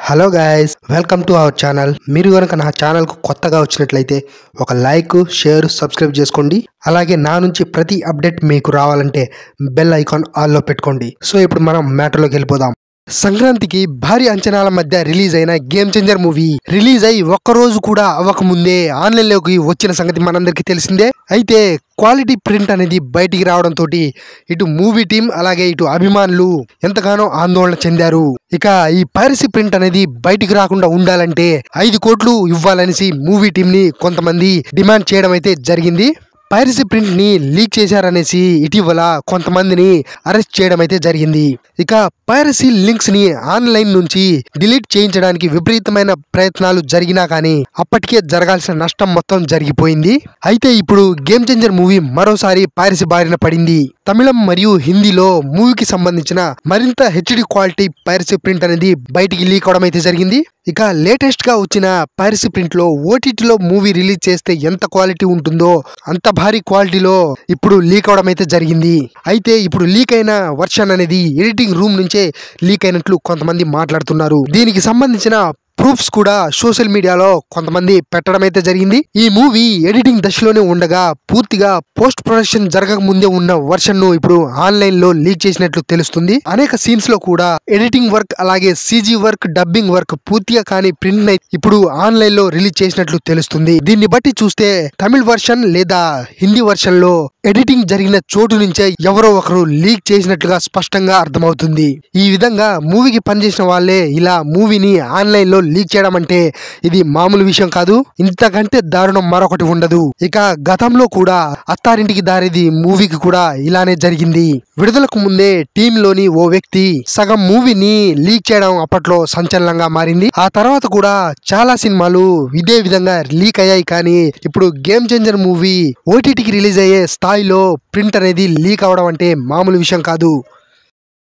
Hello guys, welcome to our channel. మీరు కనుక నా ఛానల్కు కొత్తగా వచ్చినట్లయితే ఒక లైక్, షేర్, సబ్స్క్రైబ్ చేసుకోండి. అలాగే నా నుంచి ప్రతి అప్డేట్ మీకు రావాలంటే బెల్ ఐకాన్ ఆల్లో పెట్టుకోండి. సో ఇప్పుడు మనం మ్యాటర్లోకి వెళ్ళిపోదాం. సంక్రాంతికి భారీ అంచనాల మధ్య రిలీజ్ అయిన గేమ్ చేంజర్ మూవీ రిలీజ్ అయి ఒక్కరోజు కూడా అవ్వకముందే ఆన్లైన్లోకి వచ్చిన సంగతి మనందరికీ తెలిసిందే. అయితే క్వాలిటీ ప్రింట్ అనేది బయటికి రావడంతో ఇటు మూవీ టీం అలాగే ఇటు అభిమానులు ఎంతగానో ఆందోళన చెందారు. ఇక ఈ పైరసీ ప్రింట్ అనేది బయటికి రాకుండా ఉండాలంటే 5 కోట్లు ఇవ్వాలనేసి మూవీ టీం ని కొంతమంది డిమాండ్ చేయడం అయితే జరిగింది. పైరసీ ప్రింట్ ని లీక్ చేశారనేసి ఇటీవల కొంతమందిని అరెస్ట్ చేయడం అయితే జరిగింది. ఇక పైరసీ లింక్స్ ని ఆన్లైన్ నుంచి డిలీట్ చేయించడానికి విపరీతమైన ప్రయత్నాలు జరిగినా కానీ అప్పటికే జరగాల్సిన నష్టం మొత్తం జరిగిపోయింది. అయితే ఇప్పుడు గేమ్ చేంజర్ మూవీ మరోసారి పైరసీ బారిన పడింది. తమిళం మరియు హిందీలో మూవీకి సంబంధించిన మరింత హెచ్డి క్వాలిటీ పైరసీ ప్రింట్ అనేది బయటికి లీక్ అవడం అయితే జరిగింది. ఇక లేటెస్ట్ గా వచ్చిన పైరసీ ప్రింట్ లో ఓటీటీలో మూవీ రిలీజ్ చేస్తే ఎంత క్వాలిటీ ఉంటుందో అంత భారీ క్వాలిటీలో ఇప్పుడు లీక్ అవడం అయితే జరిగింది. అయితే ఇప్పుడు లీక్ అయిన వర్షన్ అనేది ఎడిటింగ్ రూమ్ నుంచే లీక్ అయినట్లు కొంతమంది మాట్లాడుతున్నారు. దీనికి సంబంధించిన ప్రూఫ్స్ కూడా సోషల్ మీడియాలో కొంతమంది పెట్టడం అయితే జరిగింది. ఈ మూవీ ఎడిటింగ్ దశలోనే ఉండగా పూర్తిగా పోస్ట్ ప్రొడక్షన్ జరగక ముందే ఉన్న వర్షన్ ను ఇప్పుడు ఆన్లైన్ లో లీక్ చేసినట్లు తెలుస్తుంది. అనేక సీన్స్ లో కూడా ఎడిటింగ్ వర్క్ అలాగే CG వర్క్, డబ్బింగ్ వర్క్ పూర్తిగా కానీ ప్రింట్ ఇప్పుడు ఆన్లైన్ లో రిలీజ్ చేసినట్లు తెలుస్తుంది. దీన్ని బట్టి చూస్తే తమిళ వర్షన్ లేదా హిందీ వర్షన్ లో ఎడిటింగ్ జరిగిన చోటు నుంచే ఎవరో ఒకరు లీక్ చేసినట్లుగా స్పష్టంగా అర్థమవుతుంది. ఈ విధంగా మూవీకి పనిచేసిన వాళ్ళే ఇలా మూవీని ఆన్లైన్ లో లీక్ చేయడం అంటే ఇది మామూలు విషయం కాదు. ఇంతకంటే దారుణం మరొకటి ఉండదు. ఇక గతంలో కూడా అత్తారింటికి దారిది మూవీకి కూడా ఇలానే జరిగింది. విడుదలకు ముందే టీమ్ లోని ఓ వ్యక్తి సగం మూవీని లీక్ చేయడం అప్పట్లో సంచలనంగా మారింది. ఆ తర్వాత కూడా చాలా సినిమాలు ఇదే విధంగా లీక్ అయ్యాయి. కానీ ఇప్పుడు గేమ్ చేంజర్ మూవీ ఓటీటీకి రిలీజ్ అయ్యే స్థాయిలో ప్రింట్ అనేది లీక్ అవడం అంటే మామూలు విషయం కాదు.